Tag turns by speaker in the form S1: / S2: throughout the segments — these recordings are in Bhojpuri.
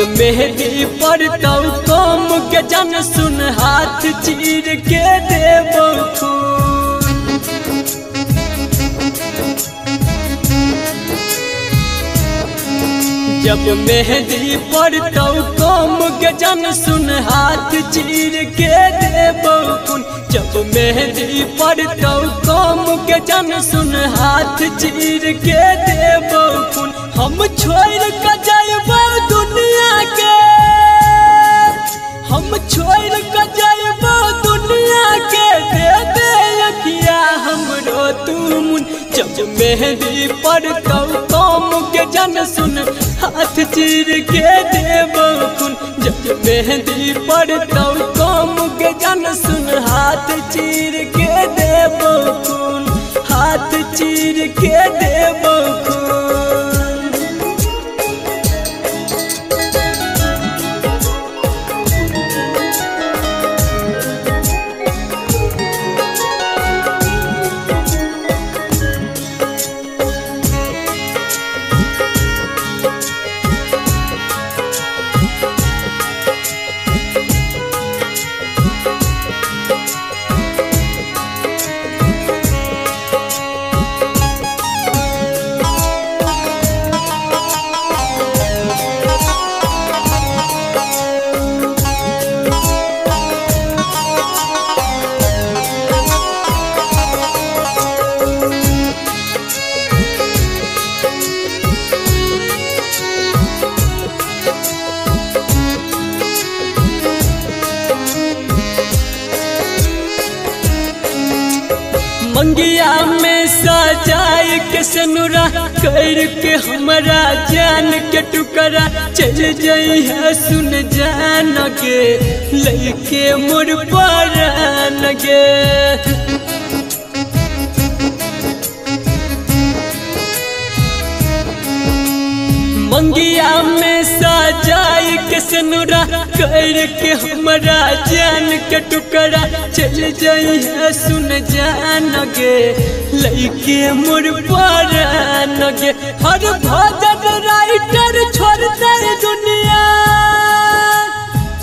S1: मेहंदी पर तो कम के जन सुन हाथ चीर के देबो जब मेहंदी पर तो कम के जन सुन हाथ चीर के देबो जब मेहंदी पर तो कम के जन सुन हाथ चीर के देबो हम छोड़ के जाइबो दुनिया के हम छोड़ के जाइबो दुनिया के दे दे अखिया हमरो तुम जब मेहंदी पर तो कम के जन सुन हाथ चीर के देबो जब मेहंदी पर तो कम के जन सुन हाथ चीर के देबो हाथ चीर के देबो मंगिया में सजाए के सनुरा करके हमारा जान के टुकड़ा चल जाई है सुन जान के लइके मोर परान गे मंगिया में सजाए के सनुरा करके हमारा जान के टुकड़ा चल जाई है सुन जान गे लइके मोर परान गे हर भजन राइटर छोड़ता दुनिया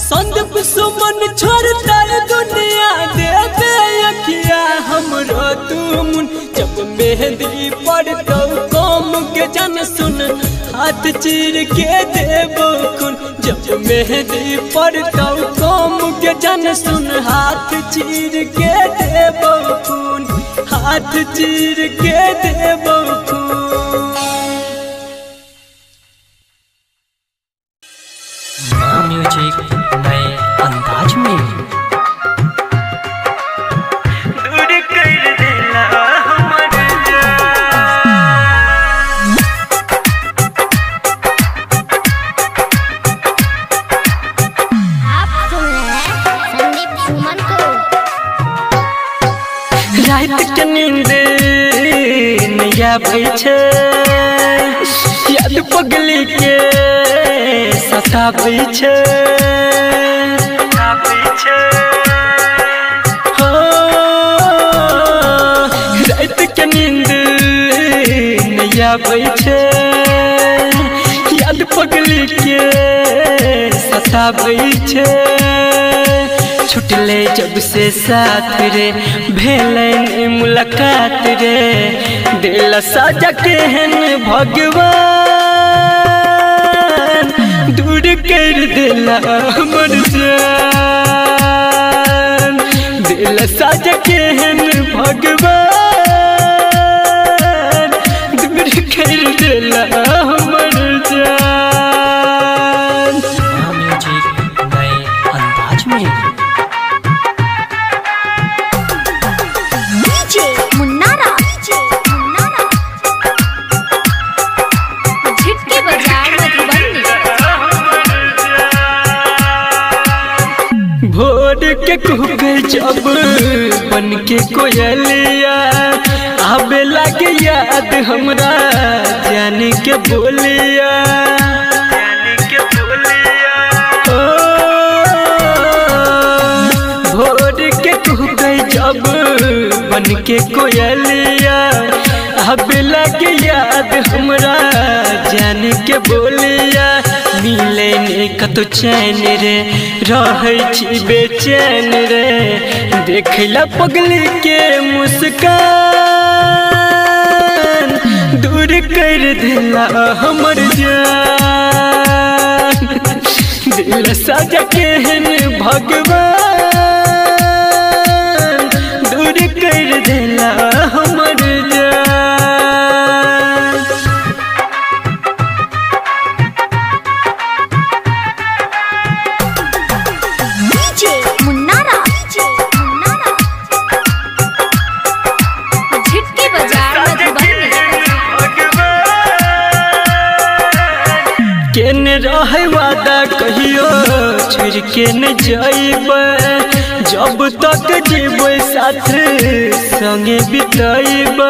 S1: संदीप सुमन छोड़ता दुनिया दे दे अखिया हमरो तुम जब मेहंदी पर तो कम के जन सुन हाथ चीर के देबो जब मेहंदी पर तो कम के जन सुन हाथ चीर के देबो हाथ चीर के देबो
S2: म्यूजिक नए अंदाज में
S1: दूर कर देला हमर रात के नींद नया भई छे याद पगली के सताबै छे हो रात के नींद नया भई छे याद पगली के सताबै छे छुटले जब से साथ रे भेले मुलाकात रे दिल साजा केहन भगवान दूर कर दिला हमर जान दिल साजा केहन भगवान दूर कर दिला हमर जान
S2: म्यूजिक नए अंदाज में
S1: के कुबे जब बन के कोयलिया आबे लगे याद हमरा जान के बोलिया भोर के कुबे जब बन के कोयलिया अब लगे याद हमरा जान के बोलिया मिले ने कतो चैन रे रहै छी बेचैन रे देखला पगली के मुस्कान दूर कर दिला हमर जान दिल सजा के भगवान दूर कर दिला हमर जान। केने रहे वादा कहियो छोड़ के न जाइब जब तक जीव साथ संगे बिताइब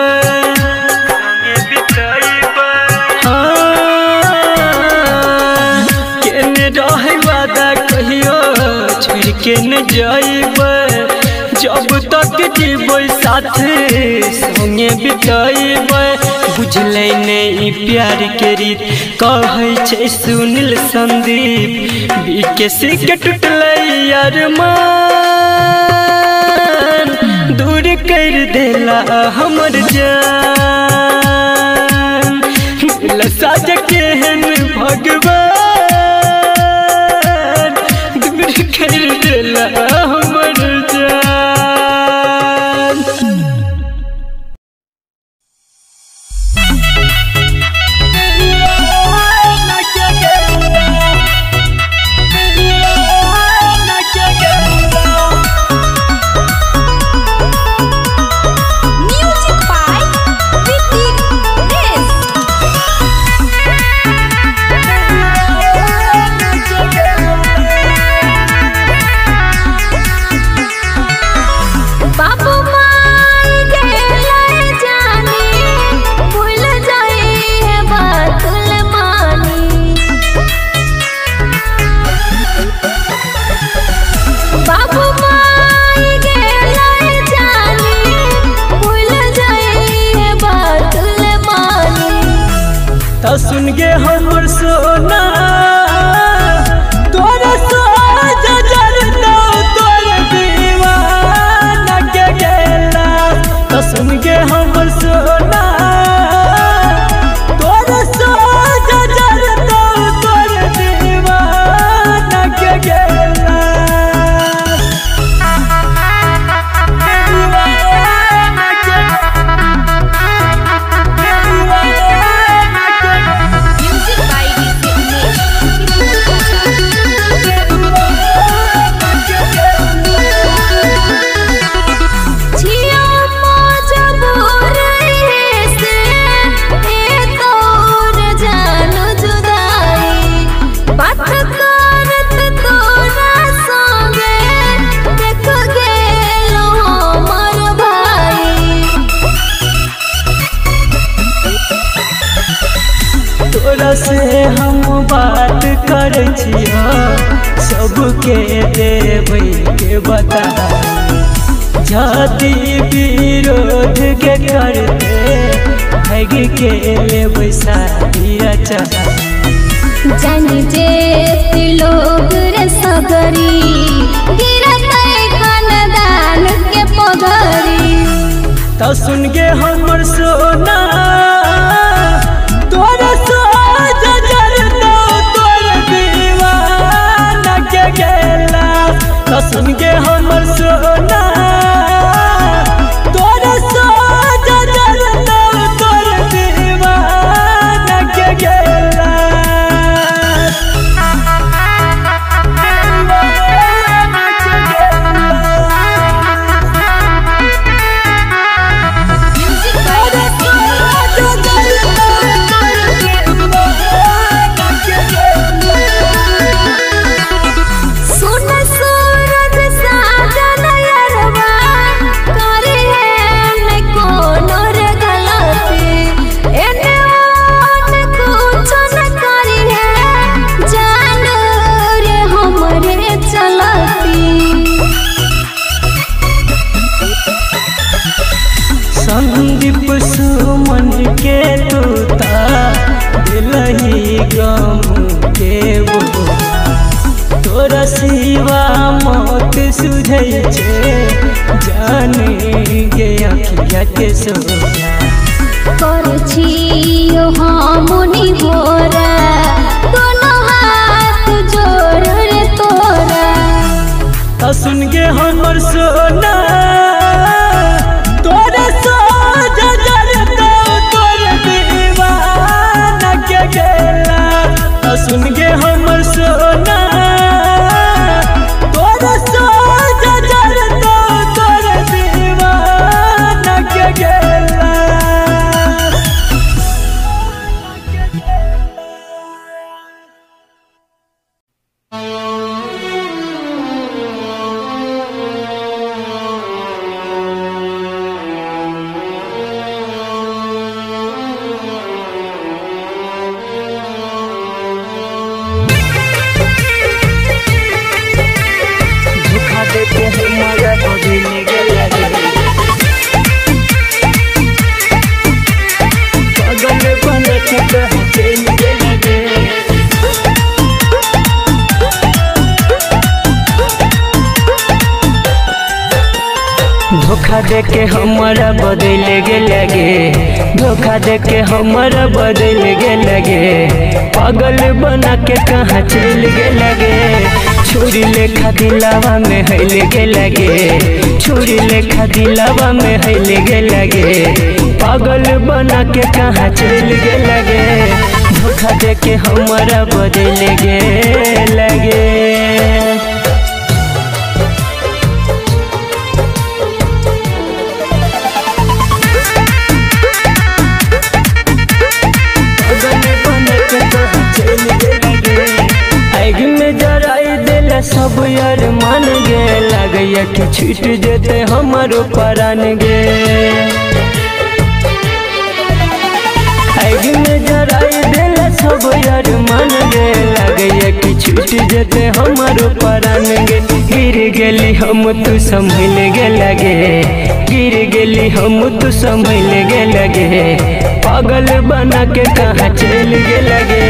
S1: केने रहे वादा कहियो छोड़ के न जाइब जब तक जीव साथ संगे बिताइब बुझले नहीं प्यार के रीत कहै छै सुनील संदीप बीकेसी के टूटले यार मान दूर कर देला हमर जान दिल साज के भगवान दूर कर देला हमर जान। सुन गे हमर सोना तोरा साज जरता तोर दीवाना के गेला तो सुन गे हमर सोना तोरा साज जरता तोर दीवाना के गेला। तोरा से हम बात करे छिया सबके देवे के बता जाति विरोध के करते भाग के लेबै शादी अच्छा
S3: जानी जे लोग रे सगरी गिरते खानदान के पगरी
S1: तो सुन गे हमर सोना तोरा साज जरता तोर दीवाना के गेला तो सुन गे हमर सोना तोरा साज जरता तोर दीवाना के गेला।
S3: म्यूजिक
S1: छे जाने गे अखिया के सोना
S3: करछियो हमनी होरा दोनों हाथ जोड़ रे तोरा
S1: सुन गे हमर सोना तोरे सोजा जरता तोरे दीवाना के गेला सुन गे हमर सोना तोरे सोजा जरता तोरे दीवाना के गेला धोखा दे के हमारा बदल गे लगे धोखा दे के हमारा बदल गे लगे पागल बना के कहाँ चल गे लगे छुरी लेखा दिलावा में हिल गे लगे छुरी लेखा दिलावा में हिल गे लगे पागल बना के कहाँ चल गे लगे धोखा दे के हमारा बदल गे लगे सब यार मान गे लगे कि छूट जेते हमारो परान गे आग में जराई देला सब यार मान गे लगे कि छूट जेते हमारो परान गे गिर गेली हम तू संभल गे लगे गिर गेली हम तू संभल गे लगे पागल बना के कहाँ चल गे लगे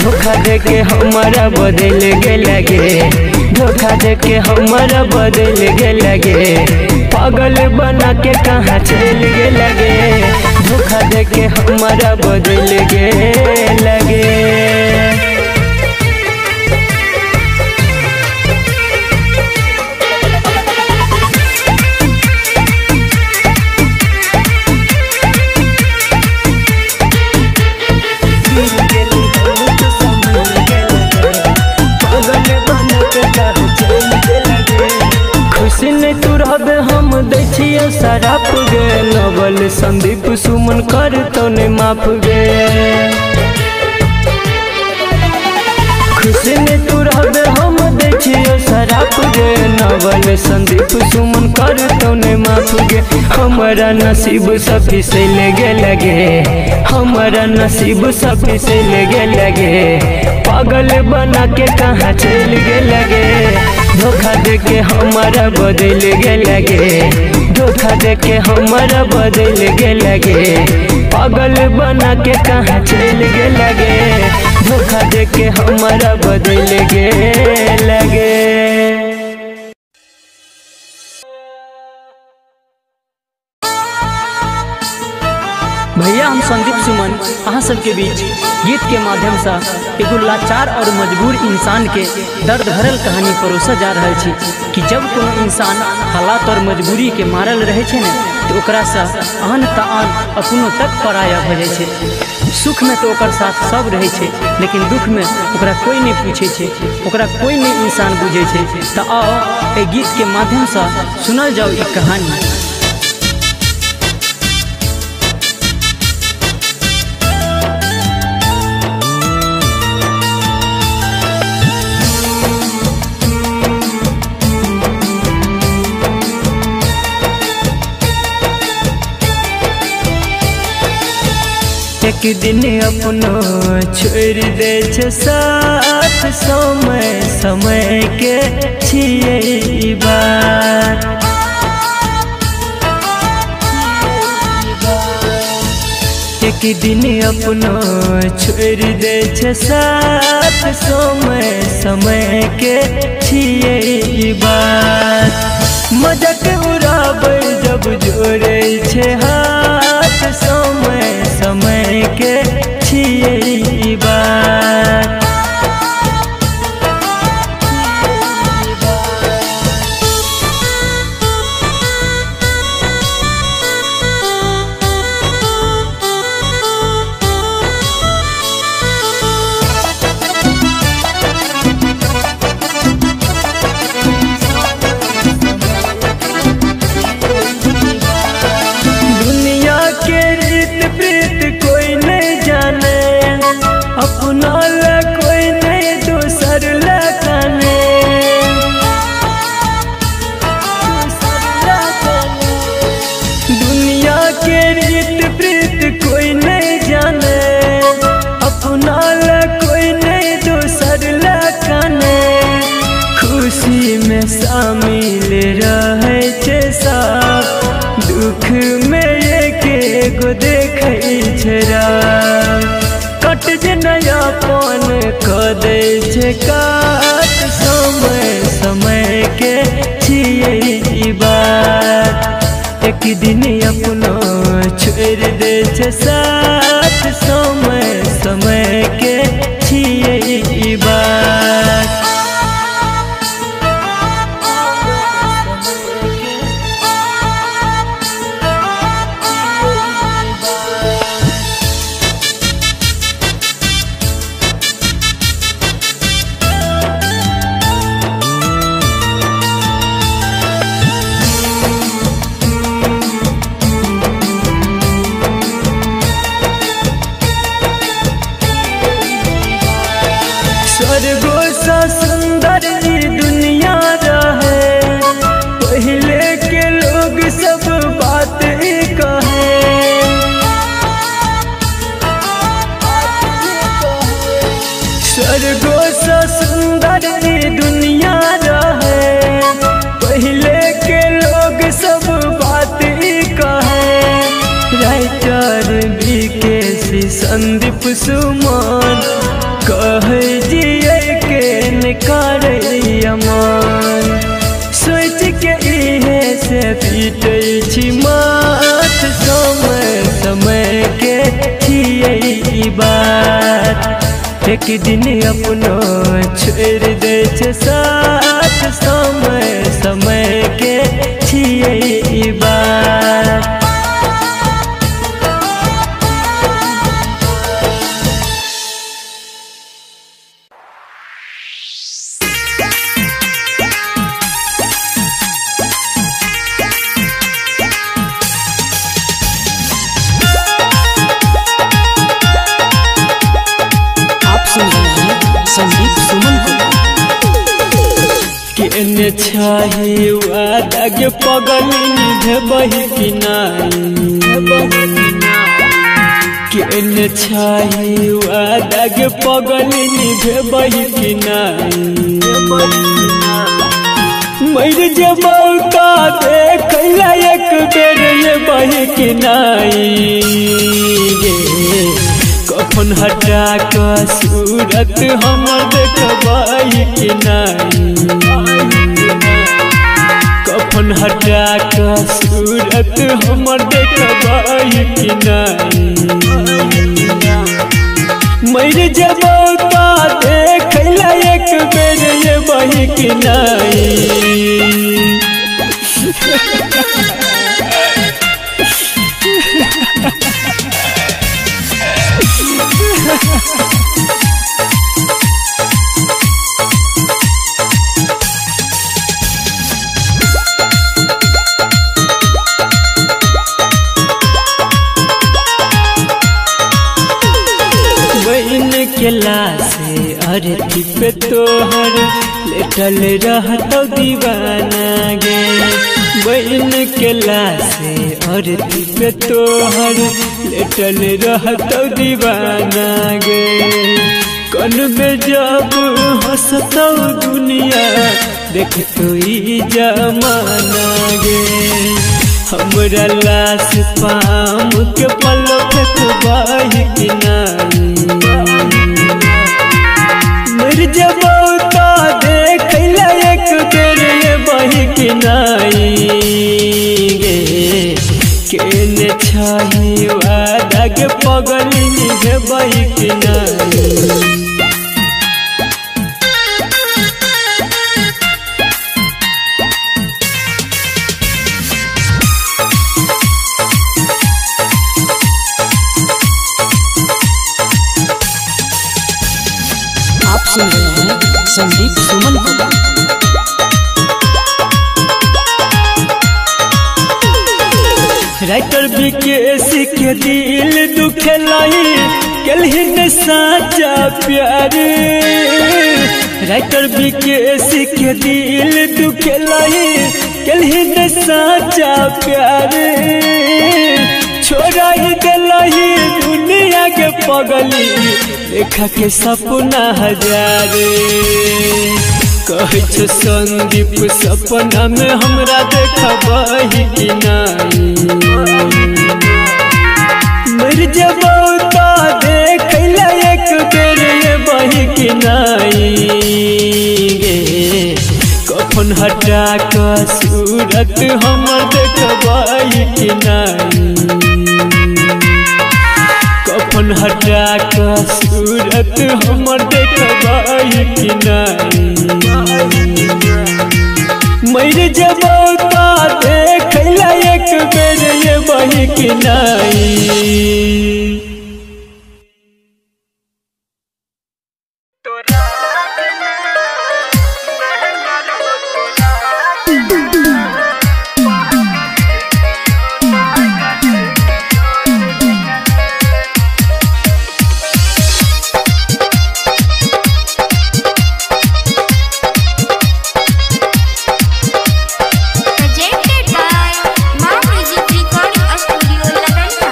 S1: धोखा दे के हमारा बदल गे लगे धोखा दे के हमारा बदल गे लगे पागल बना के कहाँ चल गे लगे धोखा दे के हमारा बदल गे लगे हम देखिए शराब गे नवल संदीप सुमन कर तो ने माफ गे खुशी ने तू रहबे हम देखिए शराब गे नवल संदीप सुमन कर तो ने माफ गे हमारा नसीब सभी से लगे लगे हमारा नसीब सभी से लगे लगे पागल बना के कहाँ चल गे लगे धोखा दे के हमारा बदल गे लगे धोखा दे के हमारा बदल गे लगे पागल बना के कहाँ चल गे लगे धोखा दे के हमारा बदल गे लगे
S2: भैया हम संदीप सुमन अहाँ सबके बीच गीत के माध्यम से एगो लाचार और मजबूर इंसान के दर्द भरल कहानी परोसा जा रहा है कि जब कोनो इंसान हालात और मजबूरी के मारल रहे छे ने तो ओकरा से आन तान अपनों तक पराया भ जाय छे सुख में तो ओकर साथ सब रहे छे लेकिन दुख में ओकरा कोई नहीं पूछे छे ओकरा कोई नहीं इंसान बुझे छे। तो आओ ए गीत के माध्यम से सुनल जाओ ई कहानी।
S1: एक दिन अपनो छोड़ दे छे साथ समय समय के छिए बात एक एक दिन अपनो छोड़ दे छे साथ समय के छिए ई बात मजाक उड़ाबै जब जोड़े छे हाथ समय के छिए ई बात शामिल रहे छे सब दुख में एकेगो देखै छरा कट जे नयापन क दै छे काट समय के छिए ई बात एक दिन अपनो छोड़ दे छे साथ समय के छिए ई बात स्वर्गो सा सुंदर ई दुनिया रहे पहले के लोग सब बात कहे स्वर्गो सा सुंदर ई दुनिया रहे पहले के लोग सब बात कहे राइटर विकेश संदीप सुमन कहे जिए के निकारे अमान सोच के इहे से पीटे छी माथ समय के छिए ई बात एक दिन अपनो छोड़ दे छे साथ समय के छिए ई बात
S2: संदीप सुमन को
S1: छाही वादा के पगली निभबही कि नहीं छाही वादा के पगली निभबही कि नहीं मर जब का देख एक बेर ये बही कि नहीं कफन हटा कर सूरत हमर देखबही कि नहीं कफन हटा कर सूरत हमर देखबही कि नहीं मर जब का देख एक बेर ये बही कि नहीं केला से अरती पे तोहर लेटल रहत दीवाना गे बहन केला से अरती पे तोहर लेटल रहत दीवाना गे कन में जब हंसतौ दुनिया देख तो ई जमाना गे हमरा लाश पाम के पलक बही किनाई मर जबौ तो देख एक बेर ये बही किनाई गे केने छाही वादा के पगली हे बही किनाई
S2: सुन रहे हैं संदीप सुमन को।
S1: राइटर विकेश के दिल दुखलाई कलही न साचा प्यार राइटर विकेश के दिल दुखलाई कलही न साचा प्यार छोड़ा ही गलही दुनिया के पगली देखा के सपना हजार कह संदीप सपना में हमरा देखबही किनाई मर जबौ तो देख एक बेर ये बही किनाई गे कफन हटा कर सूरत हमर देखबही किनाई कफन हटा कर सूरत हमर देखबही किनाई मर जबौ तो देख एक बेर ये बही किनाई।
S3: Presented by Ma Music Recording Studio, Lavanda.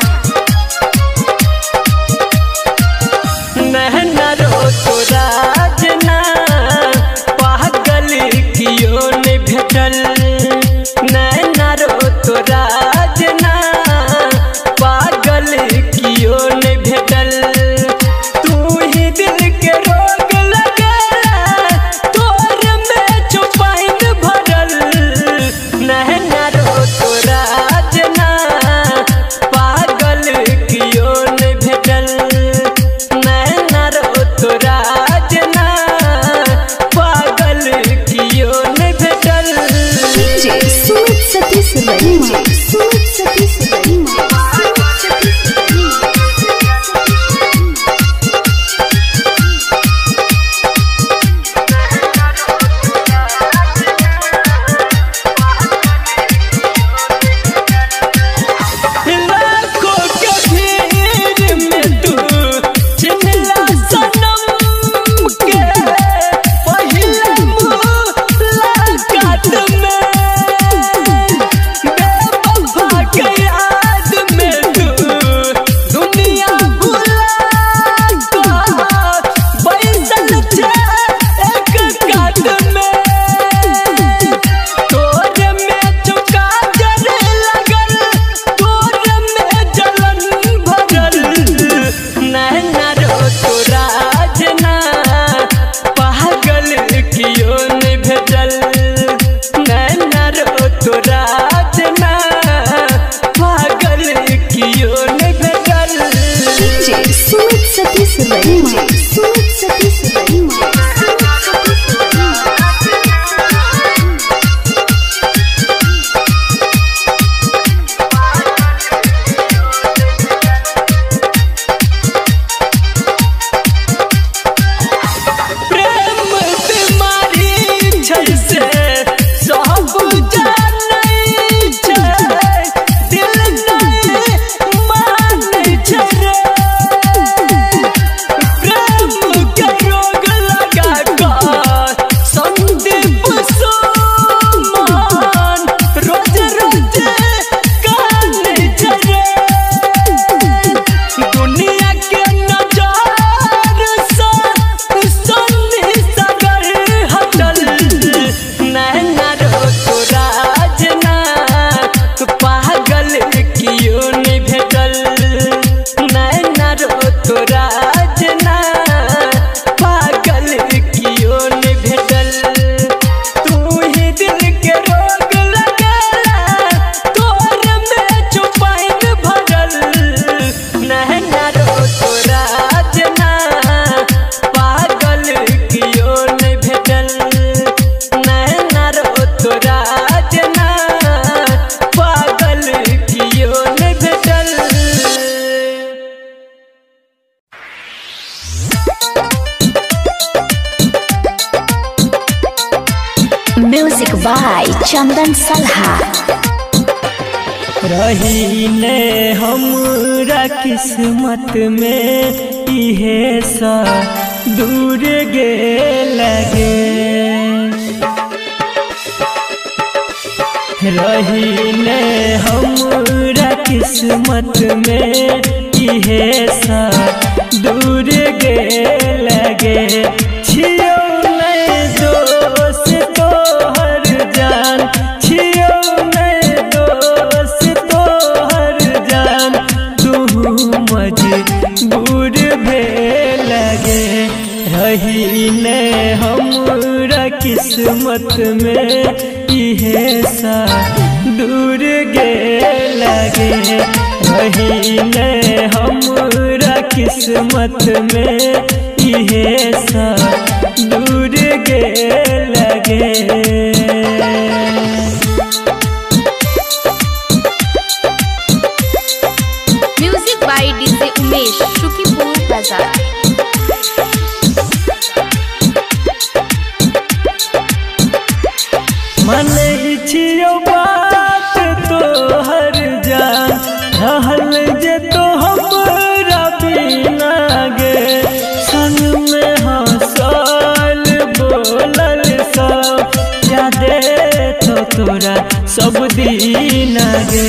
S3: चंदन सलहा।
S1: रहीने हमरा किस्मत में इहे सा दूर गे लगे, रहीने हमरा किस्मत में इहे सा दूर गे लगे। छियो नहीं दोस्त तोहर जान, छियो नहीं दोस्त तोहर जान, तू मजबूर भे लगे। रहीने हमरा किस्मत में इहे सा दूर गे लगे, रहीने हमरा किस्मत में इहे सा दूर गे लगे।
S3: Music by DJ Umesh, Shukipur बाजार।
S1: मन छियो बात तोहर जान, रहल जे तो हमरा बिना गे, संग में हंसल बोलल सब यादे तो तोरा सब दिन गे।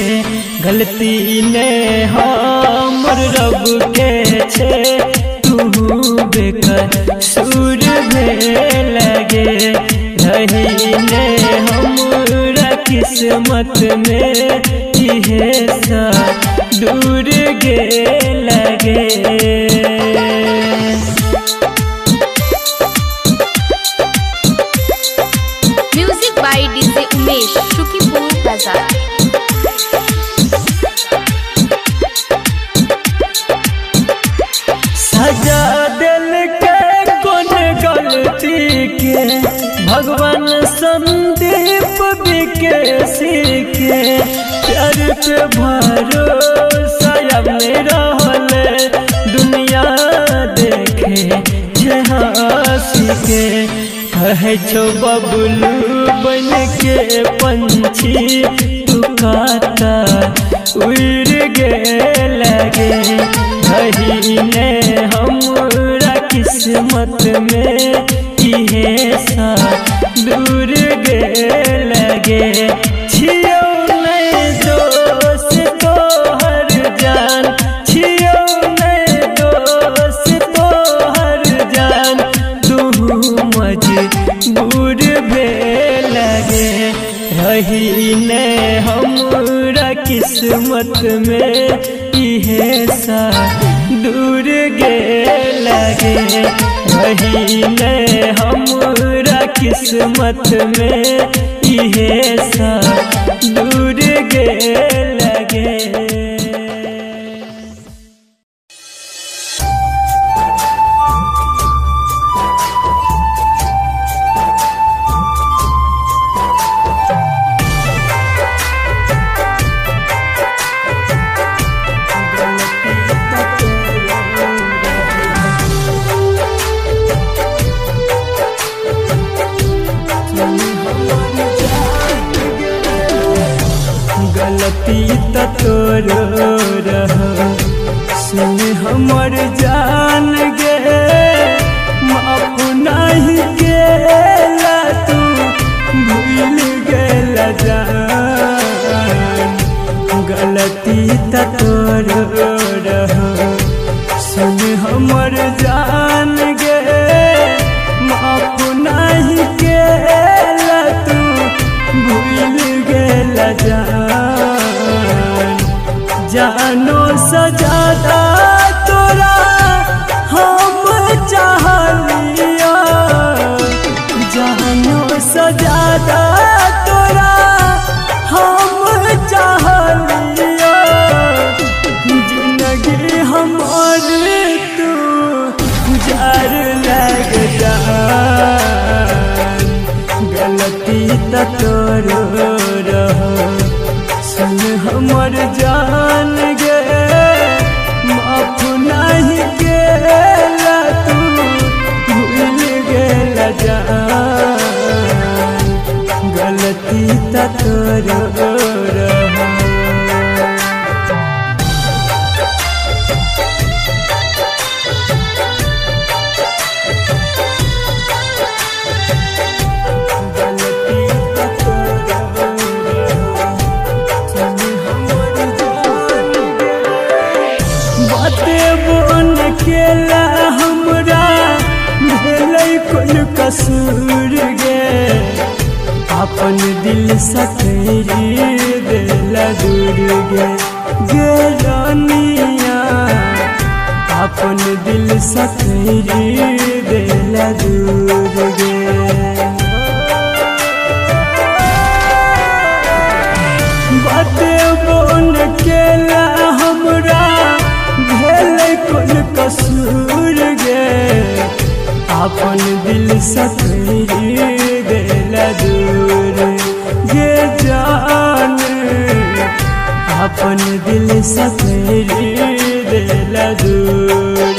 S1: गलती ने हमर रब के छे, तू बेकर सुर भे लगे। रहीने हमरा किस्मत में इहे सा दूर गे लगे।
S3: Music by DJ Umesh, Shukipur बाजार।
S1: सजा दिल के कौन गलती के, भगवान संदीप विकेसी के प्यार पे भरोसा में रहल, दुनिया देखे हंसी के। कहे छो बबलू बन के पंछी, तू काता उड़ गे लगे। रहीने हमरा किस्मत में इहे सा दूर गे लगे। छियो नहीं दोस्त तोहर जान, छियो नहीं दोस्त तोहर जान, तू मजबूर भे लगे। रहीने हमरा किस्मत में इहे सा दूर गे लगे। रहीने हमरा किस्मत में इहे सा दूर गे लगे। गलती त तोरो रहो, सुन हमर जान गे, माफ नहीं गेला तू भूल गेला जान। गलती त तोरो रहो, सुन हमर जान गे, माफ नहीं गेला तू भूल गेला जान। जानो सजादा तोरा हम चाहलिया, जानो सजादा तोरा हम चाहलिया। जिंदगी हमर तू जार लग जान। गलती त तोरो रहो, सुन हमर जान गे, माफ नहीं गेला तू भूल गेला जान। गलती त रहो। केला हमरा भेलै कोन कसूर गे अपन दिल सखरी देला दूर गे रानिया अपन दिल सखरी देला दूर गे। बाते बोन केला हमरा भेलै कोन कसूर गे अपन दिल सखरी देला दूर गे जान अपन दिल सखरी देला दूर।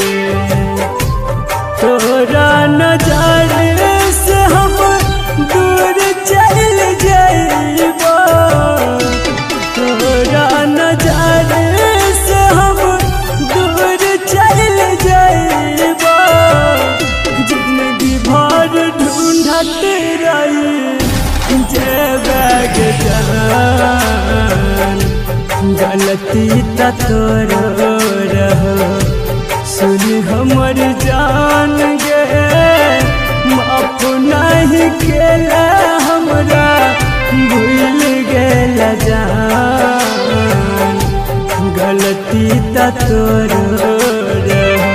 S1: तोरा नजर से हम दूर चल जाइबो तोरा नजर से हम दूर चल जाइबो जिंदगी भर ढूंढत रही जेबग जान गलती त तोरो रहो सुन हमर जान गे माफ नहीं केला हमरा भूल गेला जान गलती त तोरो रहो।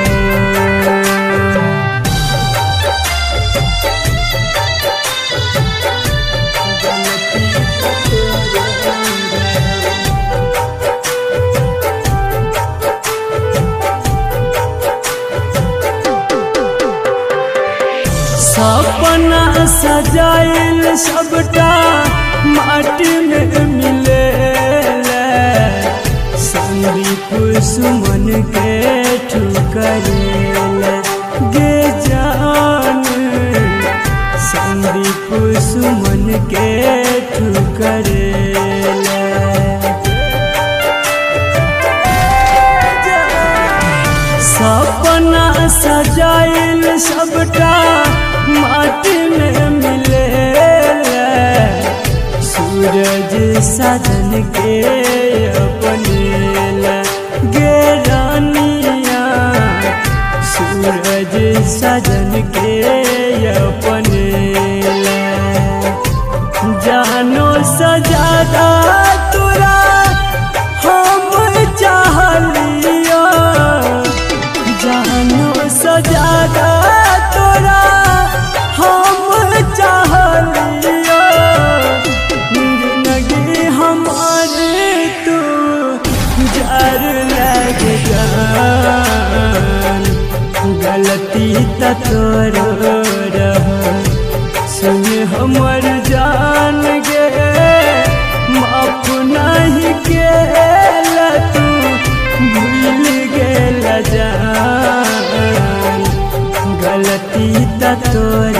S1: सपना सजाइल सबटा माटी में मिले संदीप सुमन के ठुकरेल गे जान संदीप सुमन के ठुकरेल। सपना सजाइल सबटा माटी में मिले सूरज साजन के अपने गे रानिया सूरज साजन के अपने जानो सजादा तोरा हम चाहलिया जानो सजादा तोरा हम चाहलिया जिंदगी हमारे तू जार लग जान गलती त तोरो रहो सुन हमर जान गे माफ नहीं केला तू भूल गेला जान गलती त तोरो